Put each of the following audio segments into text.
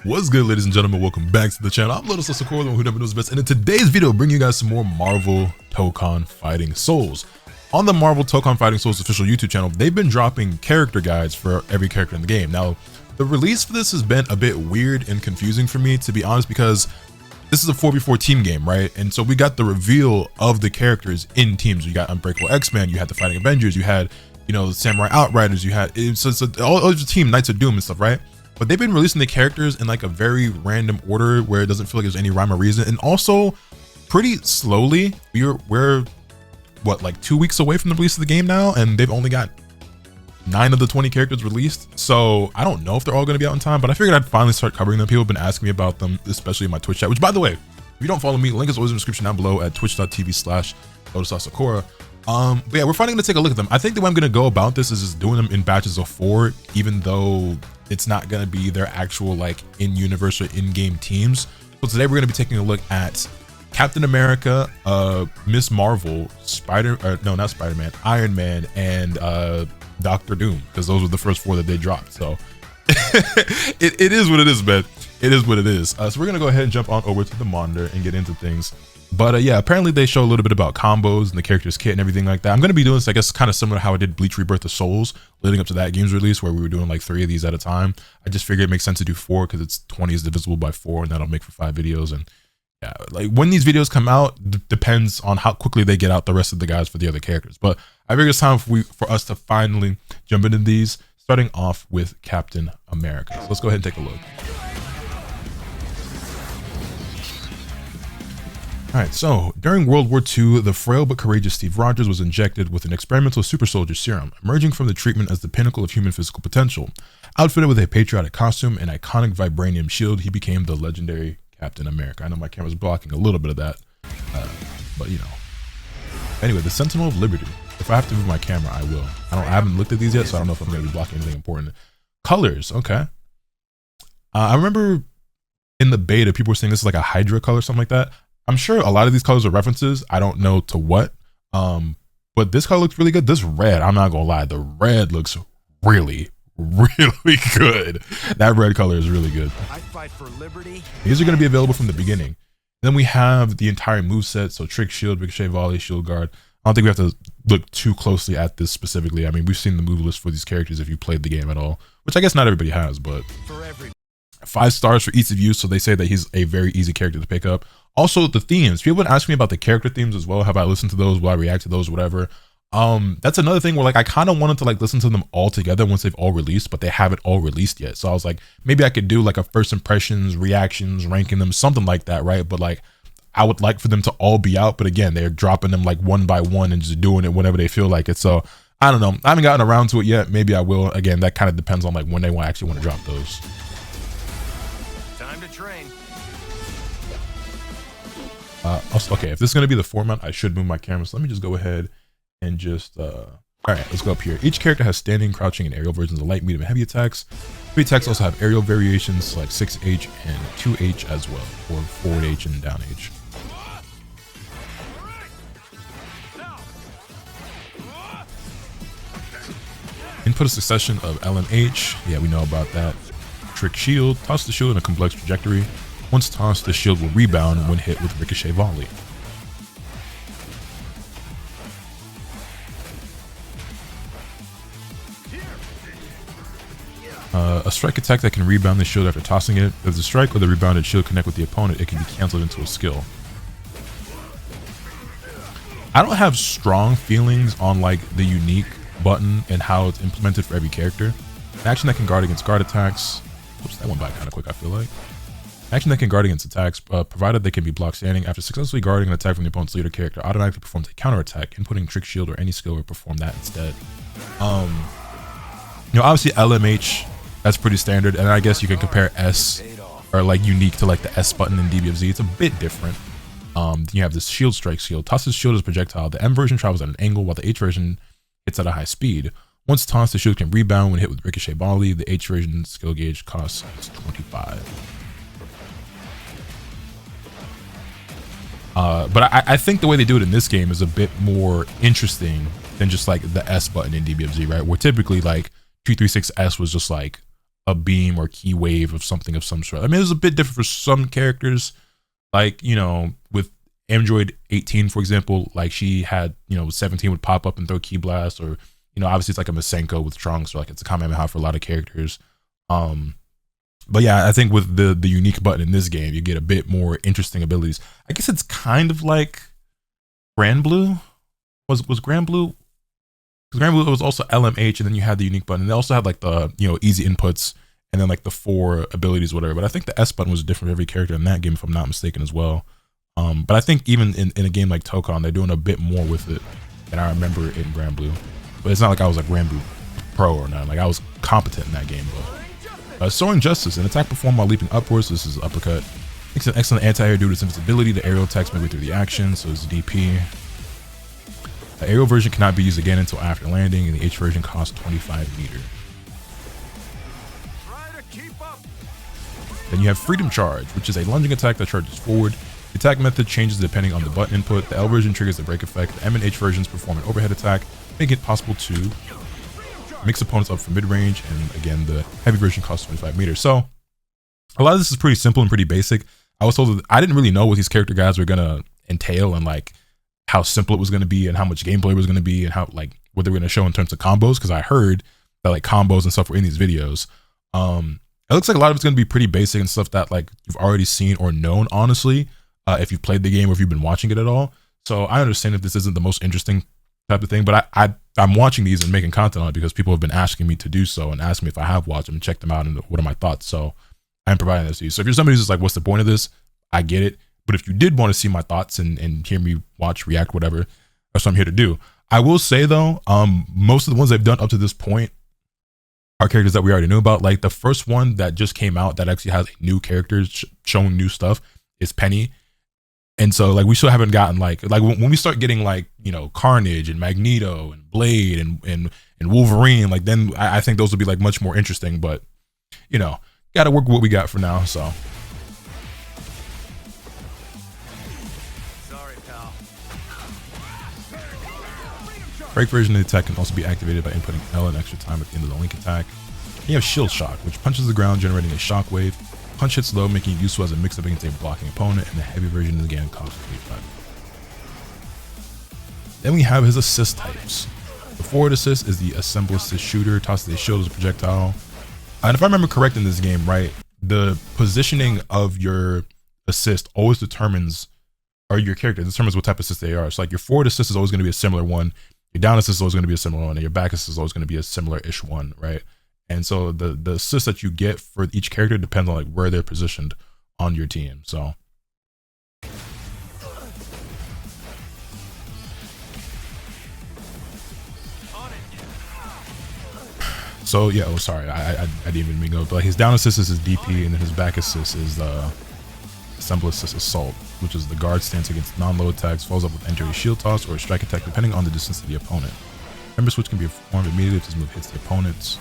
What's good, ladies and gentlemen? Welcome back to the channel. I'm Little Sakura, the one who never knows best, and in today's video, bring you guys some more Marvel Tokon Fighting Souls. On the Marvel Tokon Fighting Souls official YouTube channel, they've been dropping character guides for every character in the game. Now, the release for this has been a bit weird and confusing for me, to be honest, because this is a 4v4 team game, right? And so we got the reveal of the characters in teams. You got Unbreakable X-Men, you had the Fighting Avengers, you had, you know, the Samurai Outriders, you had all the team, Knights of Doom and stuff, right? But they've been releasing the characters in like a very random order where it doesn't feel like there's any rhyme or reason, and also pretty slowly. We're what, like 2 weeks away from the release of the game now, and they've only got 9 of the 20 characters released. So I don't know if they're all going to be out in time, but I figured I'd finally start covering them. People have been asking me about them, especially in my Twitch chat, which, by the way, if you don't follow me, link is always in the description down below at twitch.tv/LotusSakura. But yeah, we're finally going to take a look at them. I think the way I'm going to go about this is just doing them in batches of 4, even though it's not going to be their actual like in-universe or in-game teams. So today we're going to be taking a look at Captain America, Miss Marvel, Iron Man, and Doctor Doom, because those were the first 4 that they dropped. So it is what it is, man. It is what it is. So we're going to go ahead and jump on over to the monitor and get into things. But yeah, apparently they show a little bit about combos and the character's kit and everything like that. I'm going to be doing this, I guess, kind of similar to how I did Bleach Rebirth of Souls leading up to that game's release, where we were doing like 3 of these at a time. I just figured it makes sense to do 4 because it's 20 is divisible by 4, and that'll make for 5 videos. And yeah, like when these videos come out depends on how quickly they get out the rest of the guys for the other characters. But I figured it's time for us to finally jump into these, starting off with Captain America. So let's go ahead and take a look. Alright, so during World War II, the frail but courageous Steve Rogers was injected with an experimental super soldier serum, emerging from the treatment as the pinnacle of human physical potential. Outfitted with a patriotic costume and iconic vibranium shield, he became the legendary Captain America. I know my camera's blocking a little bit of that, but you know. Anyway, the Sentinel of Liberty. If I have to move my camera, I will. I haven't looked at these yet, so I don't know if I'm going to be blocking anything important. Colors, okay. I remember in the beta, people were saying this is like a Hydra color, something like that. I'm sure a lot of these colors are references. I don't know to what, but this color looks really good. This red, I'm not gonna lie, the red looks really, really good. That red color is really good. I fight for liberty. These are gonna be available from the beginning. Then we have the entire moveset, so Trick, Shield, Ricochet, Volley, Shield Guard. I don't think we have to look too closely at this specifically. I mean, we've seen the move list for these characters if you played the game at all, which I guess not everybody has, but 5 stars for each of you, so they say that he's a very easy character to pick up. Also, the themes. People have been asking me about the character themes as well. Have I listened to those? Will I react to those? Whatever. That's another thing where like I kind of wanted to like listen to them all together once they've all released, but they haven't all released yet. So I was like, maybe I could do like a first impressions, reactions, ranking them, something like that, right? But like, I would like for them to all be out. But again, they're dropping them like one by one and just doing it whenever they feel like it. So I don't know. I haven't gotten around to it yet. Maybe I will. Again, that kind of depends on like when they actually want to drop those. Time to train. Also, okay, if this is going to be the format, I should move my camera. So let me just go ahead and just, all right, let's go up here. Each character has standing, crouching, and aerial versions of light, medium, and heavy attacks. Heavy attacks also have aerial variations like 6H and 2H as well, or forward H and down H. Input a succession of LMH. Yeah, we know about that. Trick, Shield. Toss the shield in a complex trajectory. Once tossed, the shield will rebound when hit with Ricochet Volley. A strike attack that can rebound the shield after tossing it. If the strike or the rebounded shield connect with the opponent, it can be canceled into a skill. I don't have strong feelings on like the unique button and how it's implemented for every character. An action that can guard against guard attacks. Oops, that went by kind of quick, I feel like. Action that can guard against attacks, provided they can be blocked standing. After successfully guarding an attack from the opponent's leader character, automatically performs a counter attack, inputting Trick, Shield, or any skill, or perform that instead. You know, obviously LMH, that's pretty standard, and I guess you can compare S, or like unique to like the S button in DBFZ. It's a bit different. You have this Shield Strike skill. Tosses shield as a projectile. The M version travels at an angle, while the H version hits at a high speed. Once tossed, the shield can rebound when hit with Ricochet Volley. The H version skill gauge costs 25. But I think the way they do it in this game is a bit more interesting than just like the S button in DBFZ, right? Where typically like 236S was just like a beam or key wave of something of some sort. I mean, it was a bit different for some characters, like, you know, with Android 18, for example, like she had, you know, 17 would pop up and throw key blast, or, you know, obviously it's like a Masenko with Trunks, or like it's a Kamehameha for a lot of characters. But yeah, I think with the unique button in this game, you get a bit more interesting abilities. I guess it's kind of like Grand Blue. Was Grand Blue? Because Grand Blue was also LMH, and then you had the unique button. And they also had like the, you know, easy inputs, and then like the 4 abilities, whatever. But I think the S button was different for every character in that game, if I'm not mistaken, as well. But I think even in a game like Tokon, they're doing a bit more with it than I remember in Grand Blue. But it's not like I was like Grand Blue Pro or nothing. Like I was competent in that game. But Soaring Justice, an attack performed while leaping upwards. This is uppercut. It's an excellent anti-air due to its invincibility. The aerial attacks midway through the action, so it's DP. The aerial version cannot be used again until after landing, and the H version costs 25 meter. Then you have Freedom Charge, which is a lunging attack that charges forward. The attack method changes depending on the button input. The L version triggers the break effect. The M and H versions perform an overhead attack, making it possible to mix opponents up for mid-range, and again, the heavy version costs 25 meters. So a lot of this is pretty simple and pretty basic. I was told that I didn't really know what these character guides were gonna entail, and like how simple it was gonna be, and how much gameplay was gonna be, and how like what they were gonna show in terms of combos, because I heard that like combos and stuff were in these videos. It looks like a lot of it's gonna be pretty basic and stuff that like you've already seen or known, honestly, if you've played the game or if you've been watching it at all. So I understand if this isn't the most interesting type of thing, but I'm watching these and making content on it because people have been asking me to do so, and asking me if I have watched them and checked them out and what are my thoughts. So I'm providing this to you. So if you're somebody who's just like, what's the point of this? I get it. But if you did want to see my thoughts and hear me watch, react, whatever, that's what I'm here to do. I will say though, most of the ones they've done up to this point are characters that we already knew about. Like the first one that just came out that actually has new characters showing new stuff is Penny. And so like we still haven't gotten like when we start getting like, you know, Carnage and Magneto and Blade and Wolverine, like then I think those will be like much more interesting. But you know, gotta work with what we got for now. So Sorry, pal. break version of the attack can also be activated by inputting L and extra time at the end of the link attack. And you have Shield Shock, which punches the ground, generating a shock wave. Punch hits low, making it useful as a mix-up against a blocking opponent, and the heavy version again costs 25. Then we have his assist types. The forward assist is the assemble assist shooter, tosses a shield as a projectile. And if I remember correct in this game, right, the positioning of your assist always determines, or your character determines what type of assist they are. So like your forward assist is always going to be a similar one, your down assist is always going to be a similar one, and your back assist is always going to be a similar-ish one, right? And so the assist that you get for each character depends on like where they're positioned on your team. So yeah, oh sorry, I didn't even mean to go, but like his down assist is his DP, and then his back assist is the assemble assist assault, which is the guard stance against non-low attacks, follows up with enter a shield toss or a strike attack depending on the distance to the opponent. Member switch can be performed immediately if this move hits the opponents.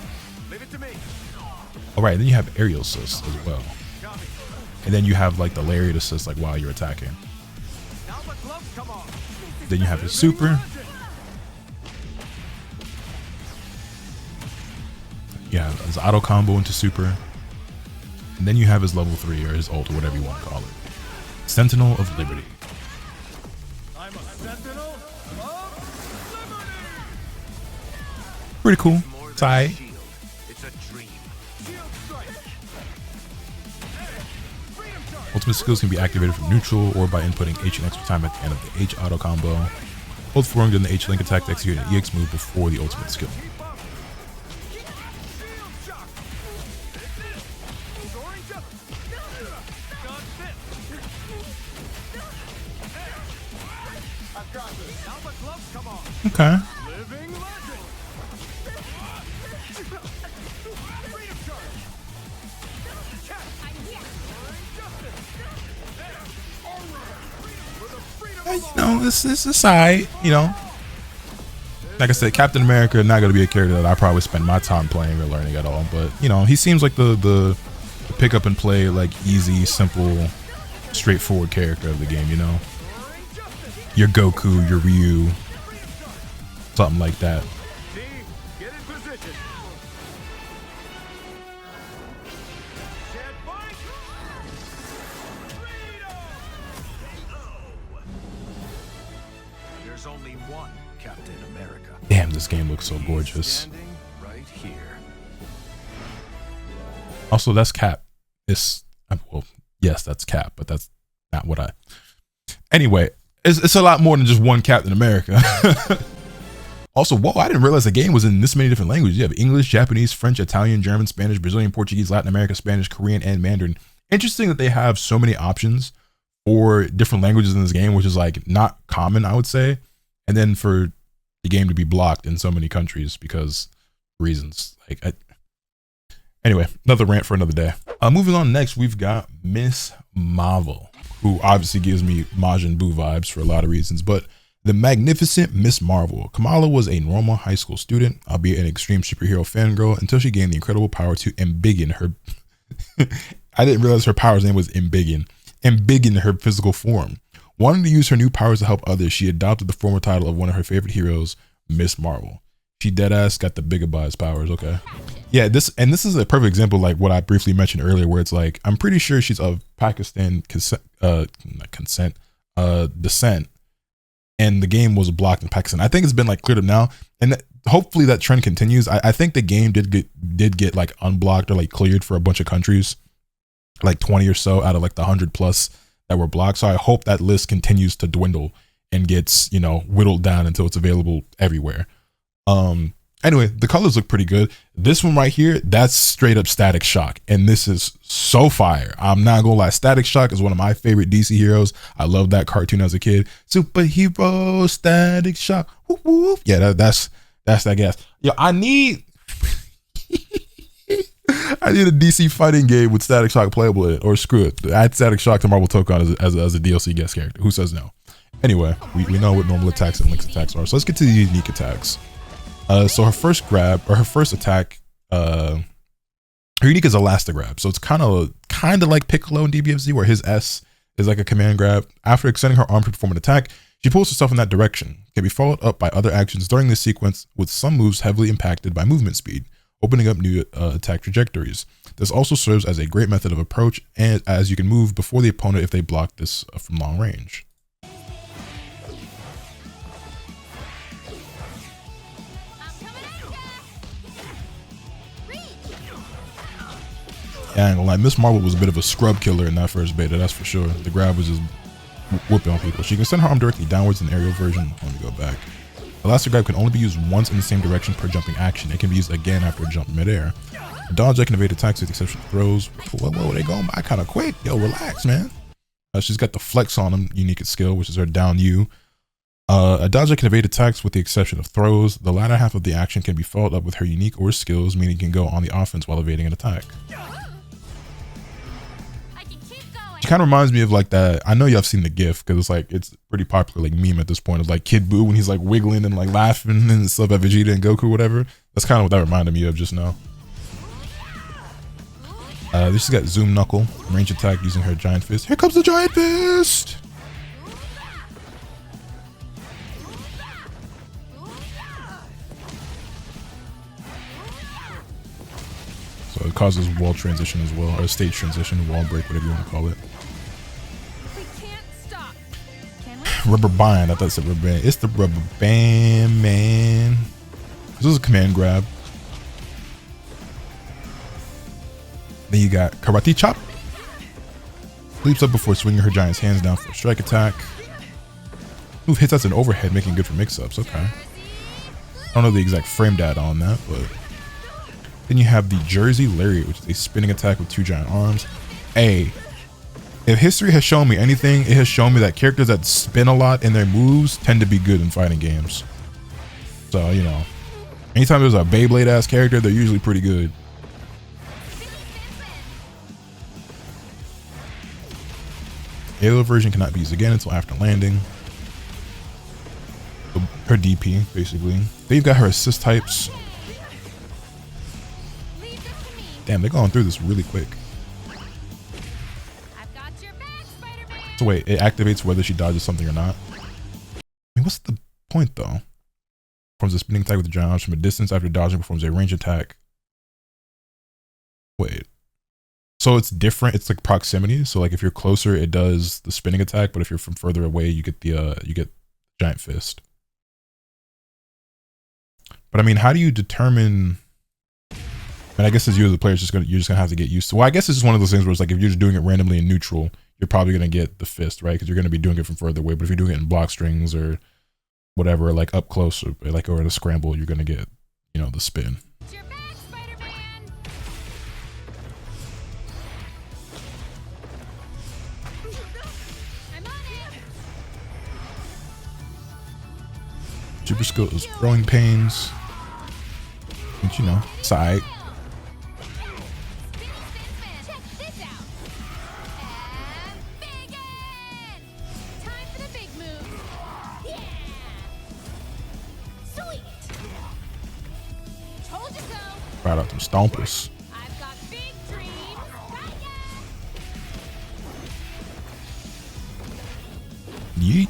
Alright, then you have aerial assist as well. And then you have like the lariat assist like while you're attacking. Then you have his super. You have his auto combo into super. And then you have his level 3 or his ult or whatever you want to call it. Sentinel of Liberty. I'm a sentinel of liberty. Pretty cool. Tight. It's a dream. Ultimate skills can be activated from neutral or by inputting H and extra time at the end of the H auto combo. Hold forward during the H link attack to execute an EX move before the ultimate skill. Okay. You know, this is a side, you know. Like I said, Captain America not going to be a character that I probably spend my time playing or learning at all. But, you know, he seems like the pick up and play, like, easy, simple, straightforward character of the game, you know. Your Goku, your Ryu, something like that. this game looks so gorgeous. Standing right here. Also, that's Cap. Well, yes, that's Cap, but that's not what I. Anyway, it's a lot more than just one Captain America. Also, whoa, I didn't realize the game was in this many different languages. You have English, Japanese, French, Italian, German, Spanish, Brazilian, Portuguese, Latin America, Spanish, Korean, and Mandarin. Interesting that they have so many options for different languages in this game, which is like not common, I would say. And then for the game to be blocked in so many countries because reasons. Anyway, another rant for another day. Moving on next, we've got Miss Marvel, who obviously gives me Majin Buu vibes for a lot of reasons, but the magnificent Miss Marvel. Kamala was a normal high school student, albeit an extreme superhero fangirl, until she gained the incredible power to embiggen her. I didn't realize her power's name was embiggen her physical form. Wanting to use her new powers to help others, she adopted the former title of one of her favorite heroes, Miss Marvel. She deadass got the Bigaby's powers, okay. Yeah, this is a perfect example like what I briefly mentioned earlier, where it's like, I'm pretty sure she's of Pakistan descent, and the game was blocked in Pakistan. I think it's been like cleared up now, and hopefully that trend continues. I think the game did get like unblocked or like cleared for a bunch of countries, like 20 or so out of like the 100 plus that were blocked. So I hope that list continues to dwindle and gets, you know, whittled down until it's available everywhere. Anyway, the colors look pretty good. This one right here, that's straight up Static Shock, and this is so fire. I'm not gonna lie, Static Shock is one of my favorite DC heroes. I loved that cartoon as a kid. Superhero Static Shock. Whoop, whoop. Yeah, that's that gas. Yo, I need a DC fighting game with Static Shock playable in it, or screw it, add Static Shock to Marvel Tokon as a DLC guest character. Who says no? Anyway, we know what normal attacks and Link's attacks are, so let's get to the unique attacks. So her first attack, her unique is Elastic Grab. So it's kind of like Piccolo in DBFZ, where his S is like a command grab. After extending her arm to perform an attack, she pulls herself in that direction. It can be followed up by other actions during this sequence, with some moves heavily impacted by movement speed, opening up new attack trajectories. This also serves as a great method of approach, and as you can move before the opponent if they block this from long range. Yeah, I ain't gonna lie, Miss Marvel was a bit of a scrub killer in that first beta, that's for sure. The grab was just whooping on people. She can send her arm directly downwards in the aerial version. Let me go back. Elastic Grab can only be used once in the same direction per jumping action. It can be used again after a jump midair. Dodge, I can evade attacks with the exception of throws. Whoa, they going by kind of quick. Yo, relax, man. She's got the flex on them, unique skill, which is her down U. A dodge can evade attacks with the exception of throws. The latter half of the action can be followed up with her unique or skills, meaning it can go on the offense while evading an attack. She kind of reminds me of like that. I know y'all have seen the GIF because it's pretty popular like meme at this point. Of like Kid Buu when he's like wiggling and like laughing and stuff at Vegeta and Goku, whatever. That's kind of what that reminded me of just now. This has got Zoom Knuckle, range attack using her giant fist. Here comes the giant fist. So it causes wall transition as well, or stage transition, wall break, whatever you want to call it. Rubber band, I thought it said rubber band. It's the rubber band, man. This is a command grab. Then you got Karate Chop. Leaps up before swinging her giant's hands down for a strike attack. Move hits as an overhead, making it good for mix-ups. Okay. I don't know the exact frame data on that, but then you have the Jersey Lariat, which is a spinning attack with two giant arms. Hey, if history has shown me anything, it has shown me that characters that spin a lot in their moves tend to be good in fighting games. So, you know, anytime there's a Beyblade ass character, they're usually pretty good. Halo version cannot be used again until after landing. So her DP, basically. Then you've got her assist types. Damn, they're going through this really quick. So wait, it activates whether she dodges something or not. I mean, what's the point though? Performs a spinning attack with the giant arms from a distance. After dodging, performs a range attack. Wait. So it's different. It's like proximity. So like if you're closer, it does the spinning attack, but if you're from further away, you get the giant fist. But I mean, how do you determine? And I guess as you as a player, you're just gonna have to get used to. Well, I guess it's just one of those things where it's like if you're just doing it randomly in neutral, you're probably gonna get the fist, right? Because you're gonna be doing it from further away. But if you're doing it in block strings or whatever, like up close or like or in a scramble, you're gonna get, you know, the spin. Super skill is growing pains. But you know, side. Right out them stompers. Yeet.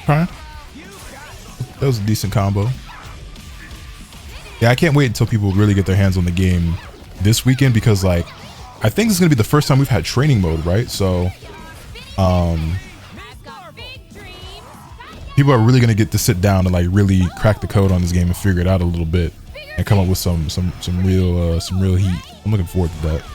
Huh? That was a decent combo. Yeah, I can't wait until people really get their hands on the game this weekend because, like, I think this is gonna be the first time we've had training mode, right? So, people are really gonna get to sit down and like really crack the code on this game and figure it out a little bit and come up with some real heat. I'm looking forward to that.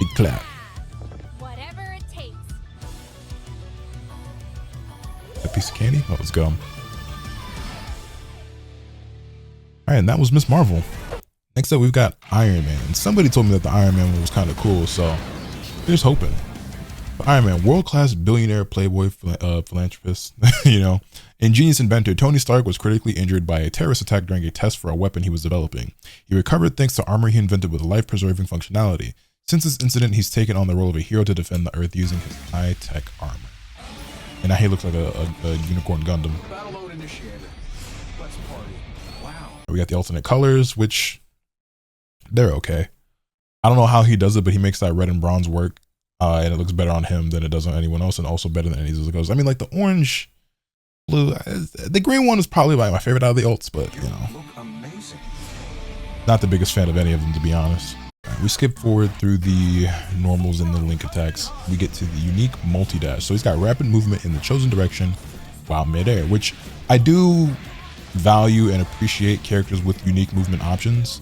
Big clap. Whatever it takes. A piece of candy? Oh, let's go. Alright, and that was Miss Marvel. Next up, we've got Iron Man. Somebody told me that the Iron Man one was kind of cool, so here's hoping. But Iron Man, world-class billionaire, playboy, philanthropist, you know, ingenious inventor, Tony Stark was critically injured by a terrorist attack during a test for a weapon he was developing. He recovered thanks to armor he invented with life-preserving functionality. Since this incident, he's taken on the role of a hero to defend the Earth using his high-tech armor. And now he looks like a unicorn Gundam. Battle mode initiated. Let's party. Wow. We got the alternate colors, which they're okay. I don't know how he does it, but he makes that red and bronze work, and it looks better on him than it does on anyone else, and also better than any of those. I mean, like the orange, blue, the green one is probably like my favorite out of the ults, but you know, Look amazing. not the biggest fan of any of them, to be honest. We skip forward through the normals and the link attacks. We get to the unique multi-dash. So he's got rapid movement in the chosen direction while midair, which I do value and appreciate characters with unique movement options.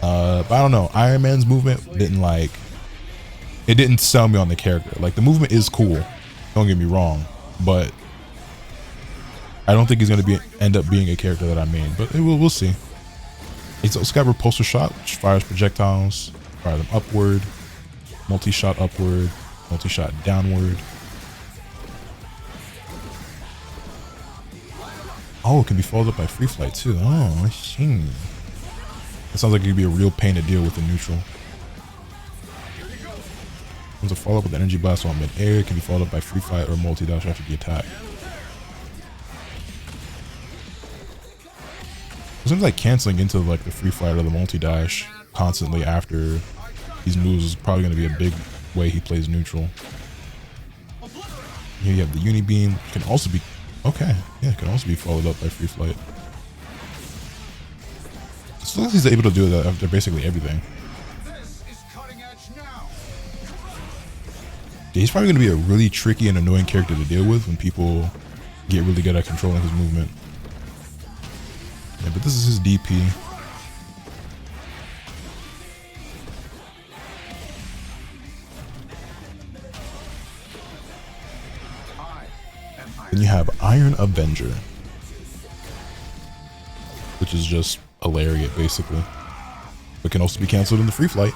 But I don't know, Iron Man's movement didn't sell me on the character. Like the movement is cool, don't get me wrong, but I don't think he's gonna end up being a character that I main. But we'll see. It's got repulsor shot, which fires projectiles, fire them upward, multi-shot upward, multi-shot downward. Oh, it can be followed up by free flight too. Oh, I see. It sounds like it could be a real pain to deal with in neutral. Comes a follow up with energy blast while mid-air. It can be followed up by free flight or multi-dash after the attack. It seems like canceling into like the free flight or the multi-dash constantly after these moves is probably going to be a big way he plays neutral. Here you have the uni beam. Can also be okay. Yeah, it can also be followed up by free flight. As long as he's able to do that after basically everything. Yeah, he's probably going to be a really tricky and annoying character to deal with when people get really good at controlling his movement. Yeah, but this is his DP. Then you have Iron Avenger, which is just a lariat basically, but can also be canceled in the free flight.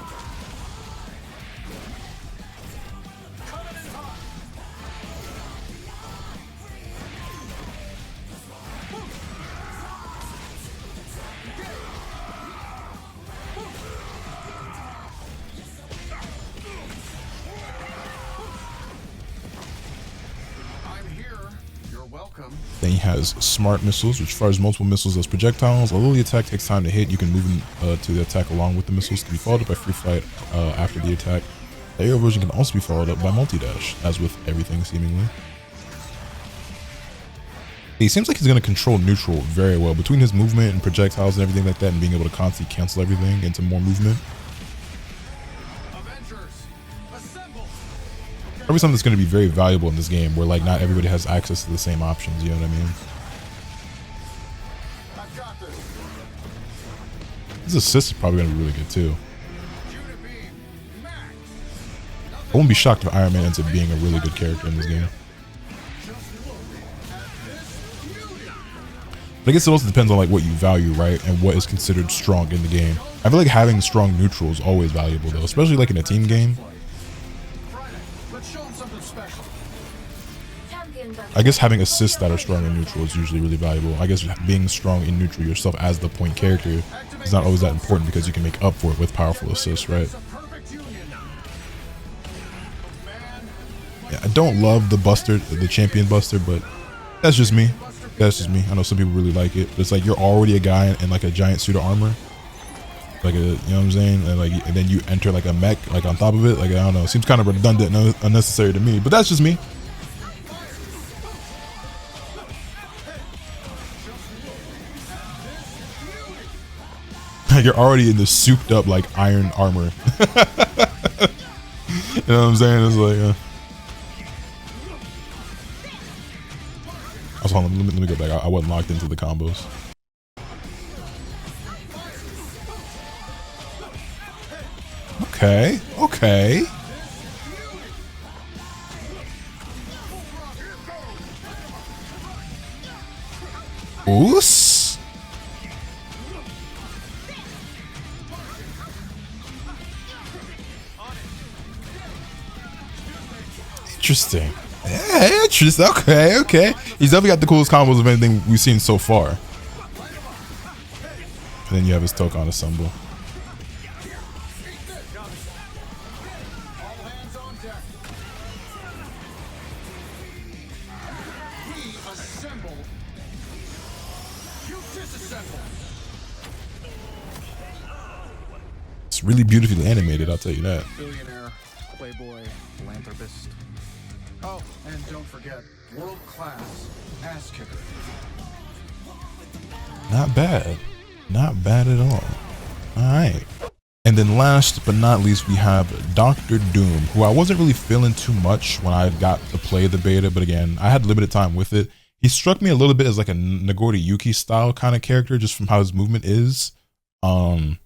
Welcome. Then he has smart missiles, which fires multiple missiles as projectiles. Although the attack takes time to hit, you can move to the attack along with the missiles to be followed up by free flight after the attack. The aerial version can also be followed up by multi-dash, as with everything seemingly. He seems like he's going to control neutral very well between his movement and projectiles and everything like that, and being able to constantly cancel everything into more movement. Probably something that's going to be very valuable in this game, where like not everybody has access to the same options. You know what I mean? His assist is probably going to be really good too. I wouldn't be shocked if Iron Man ends up being a really good character in this game. But I guess it also depends on like what you value, right, and what is considered strong in the game. I feel like having strong neutral is always valuable though, especially like in a team game. I guess having assists that are strong in neutral is usually really valuable. I guess being strong in neutral yourself as the point character is not always that important because you can make up for it with powerful assists, right? Yeah, I don't love the Buster, the champion Buster, but that's just me. That's just me. I know some people really like it, but it's like you're already a guy in like a giant suit of armor, like a, you know what I'm saying, and then you enter like a mech like on top of it. Like I don't know, it seems kind of redundant and unnecessary to me, but that's just me. You're already in the souped up like iron armor. You know what I'm saying? It's like hold on, let me go back. I wasn't locked into the combos. Okay, okay. Oos. Interesting. Yeah, interesting. Okay, okay. He's definitely got the coolest combos of anything we've seen so far. And then you have his Tokon assemble. It's really beautifully animated, I'll tell you that. Billionaire, playboy, philanthropist. Oh, and don't forget, world-class ass kicker. Not bad. Not bad at all. Alright. And then last but not least, we have Dr. Doom, who I wasn't really feeling too much when I got to play the beta, but again, I had limited time with it. He struck me a little bit as like a Nagori Yuki style kind of character, just from how his movement is. And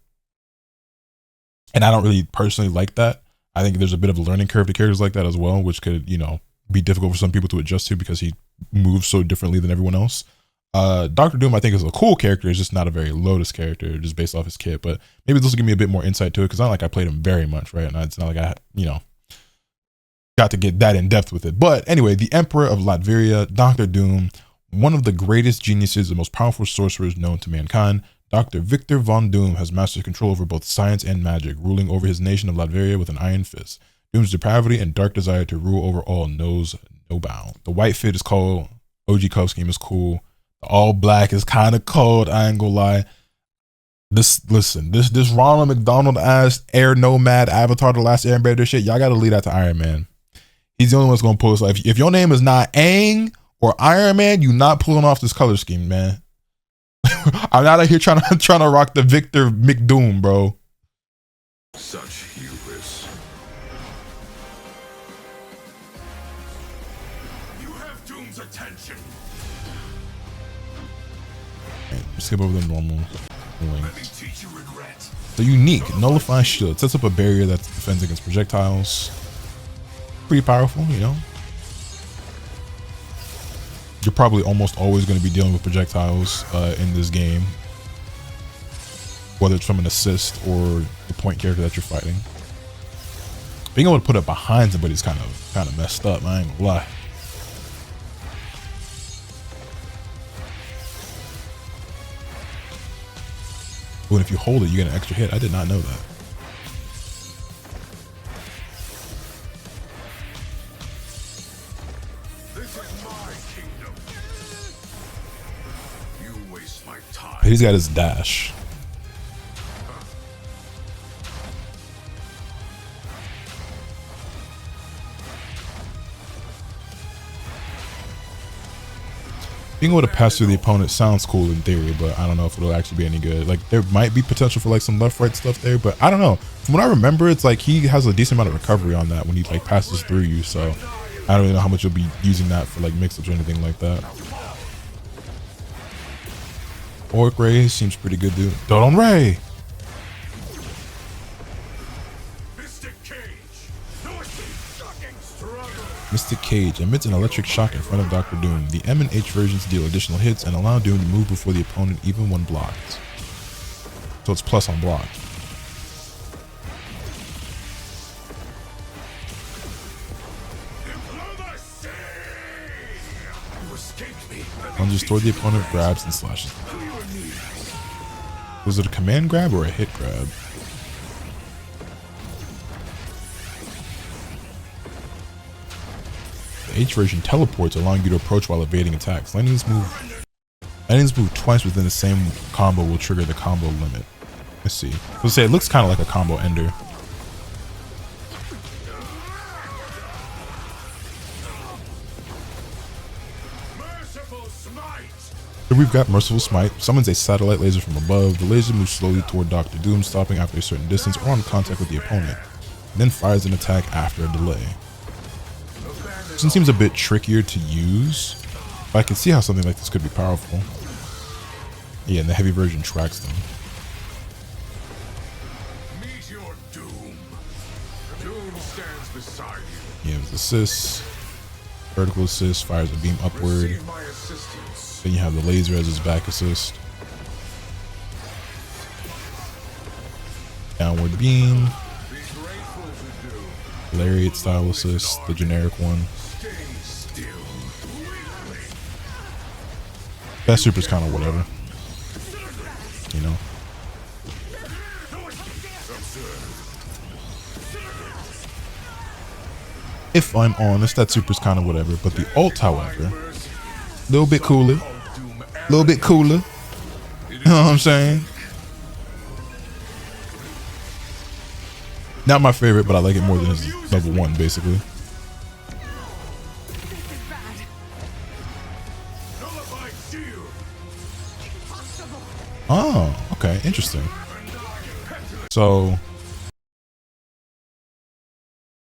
I don't really personally like that. I think there's a bit of a learning curve to characters like that as well, which could, you know, be difficult for some people to adjust to because he moves so differently than everyone else. Dr. Doom, I think, is a cool character. It's just not a very Lotus character, just based off his kit. But maybe this will give me a bit more insight to it, because not like I played him very much, right? And it's not like I, you know, got to get that in depth with it. But anyway, the Emperor of Latveria, Dr. Doom, one of the greatest geniuses, the most powerful sorcerers known to mankind. Dr. Victor von Doom has mastered control over both science and magic, ruling over his nation of Latveria with an iron fist. Doom's depravity and dark desire to rule over all knows no bound. The white fit is cold. OG color scheme is cool. The all black is kind of cold. I ain't gonna lie. This Ronald McDonald ass Air Nomad Avatar The Last Airbender shit, y'all gotta leave that to Iron Man. He's the only one that's gonna pull this off. If your name is not Aang or Iron Man, you not pulling off this color scheme, man. I'm not out here trying to rock the Victor McDoom, bro. Such hubris. You have Doom's attention. Right, skip over the normal Let me teach you regret. The unique nullify shield sets up a barrier that defends against projectiles. Pretty powerful, you know. You're probably almost always going to be dealing with projectiles in this game, whether it's from an assist or the point character that you're fighting. Being able to put it behind somebody is kind of messed up. I ain't gonna lie. Oh, and if you hold it, you get an extra hit. I did not know that. This is my kingdom. my time. He's got his dash. Being able to pass through the opponent sounds cool in theory, but I don't know if it'll actually be any good. Like, there might be potential for like some left-right stuff there, but I don't know. From what I remember, it's like he has a decent amount of recovery on that when he like passes through you, so I don't really know how much you'll be using that for like mix-ups or anything like that. Orc Ray seems pretty good, dude. Dodon Ray! Mystic Cage emits an electric shock in front of Dr. Doom. The M and H versions deal additional hits and allow Doom to move before the opponent even when blocked. So it's plus on block. Lunges toward the opponent, grabs and slashes. Was it a command grab or a hit grab? The H version teleports, allowing you to approach while evading attacks. Landing this move twice within the same combo will trigger the combo limit. Let's see. Let's say it looks kind of like a combo ender. Here we've got Merciful Smite. Summons a satellite laser from above. The laser moves slowly toward Dr. Doom, stopping after a certain distance or on contact with the opponent, and then fires an attack after a delay. This one seems a bit trickier to use, but I can see how something like this could be powerful. Yeah, and the heavy version tracks them. Meet your doom. Doom stands beside you. He has assist, vertical assist, fires a beam upward. Receive my assistance. Then you have the laser as his back assist. Downward beam. Be grateful to Doom. Lariat style assist, the generic one. Stay still. That super's kind of whatever. You know? If I'm honest, that super's kind of whatever. But the ult, however, a little bit cooler. A little bit cooler. You know what I'm saying? Not my favorite, but I like it more than his level 1, basically. Oh, okay, interesting. So,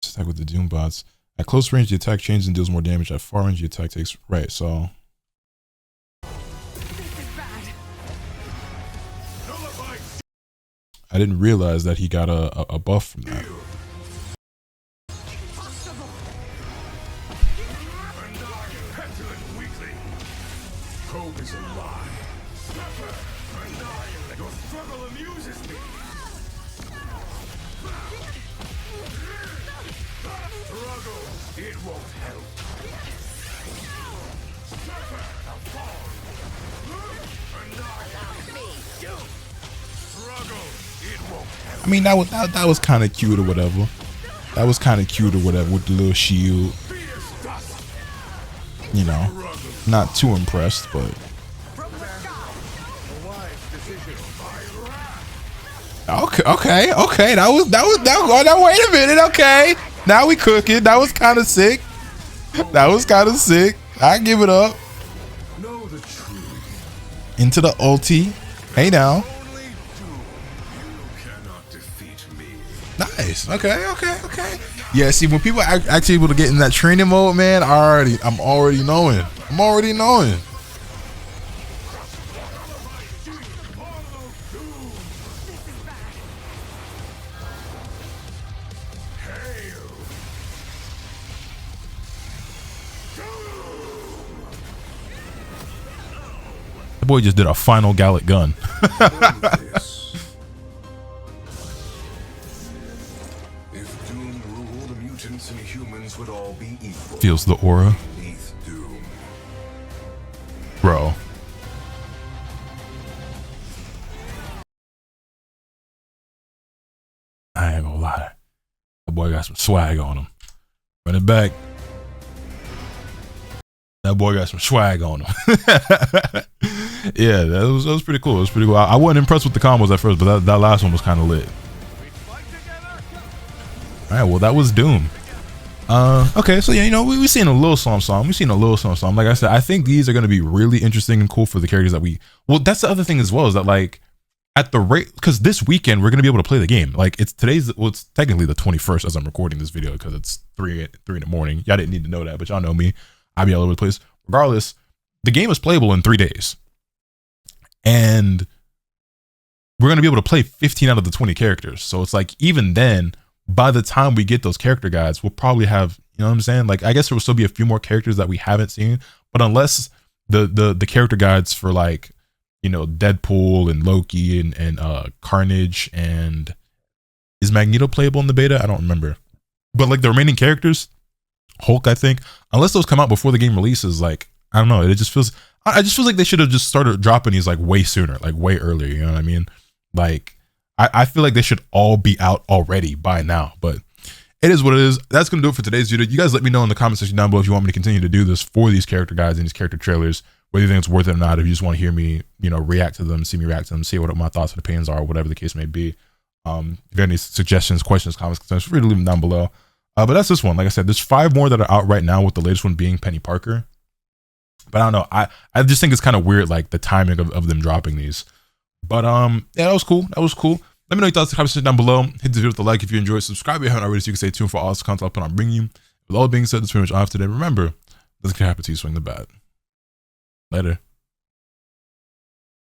attack with the Doom bots. At close range, the attack changes and deals more damage. At far range, the attack takes... Right, so... I didn't realize that he got a buff from that. Hope is a lie. Your struggle amuses me. Struggle, it won't help. I mean, that was kind of cute or whatever. That was kind of cute or whatever with the little shield. You know, not too impressed, but okay. That was. Oh, now wait a minute. Okay, now we cooking. That was kind of sick. I give it up. Know the truth. Into the ulti. Hey now. Only Doom. You cannot defeat me. Nice. Okay. Yeah. See, when people are actually able to get in that training mode, man, I'm already knowing. The boy just did a final Gallic gun. If Doom ruled, the mutants and humans would all be equal. Feels the aura. Beneath Doom. Bro. I ain't gonna lie. That boy got some swag on him. Run it back. That boy got some swag on him. Yeah, that was pretty cool. It was pretty cool. I wasn't impressed with the combos at first, but that last one was kind of lit. All right, well, that was Doom. Okay, so yeah, you know, we seen a little song. We've seen a little song. Like I said, I think these are going to be really interesting and cool for the characters that well, that's the other thing as well, is that like at the rate, because this weekend we're going to be able to play the game. Like it's technically the 21st as I'm recording this video, because it's 3 in the morning. Y'all didn't need to know that, but y'all know me. I'll be all over the place. Regardless, the game is playable in 3 days. And we're going to be able to play 15 out of the 20 characters. So it's like, even then, by the time we get those character guides, we'll probably have, you know what I'm saying? Like, I guess there will still be a few more characters that we haven't seen, but unless the character guides for like, you know, Deadpool and Loki and Carnage, and is Magneto playable in the beta? I don't remember. But like the remaining characters, Hulk, I think, unless those come out before the game releases, like, I don't know, it just feels, I just feel like they should have just started dropping these like way sooner, like way earlier, you know what I mean? Like, I feel like they should all be out already by now, but it is what it is. That's going to do it for today's video. You guys let me know in the comment section down below if you want me to continue to do this for these character guides and these character trailers, whether you think it's worth it or not. If you just want to hear me, you know, react to them, see me react to them, see what my thoughts and opinions are, whatever the case may be. If you have any suggestions, questions, comments, concerns, feel free to leave them down below. But that's this one. Like I said, there's 5 more that are out right now, with the latest one being Penny Parker. But I don't know. I just think it's kind of weird, like the timing of them dropping these. But yeah, that was cool. That was cool. Let me know your thoughts in the comment section down below. Hit the video with a like if you enjoyed. Subscribe if you haven't already, so you can stay tuned for all this content I'll put on bringing you. With all being said, that's pretty much all I have today. Remember, doesn't happen to you, swing the bat. Later.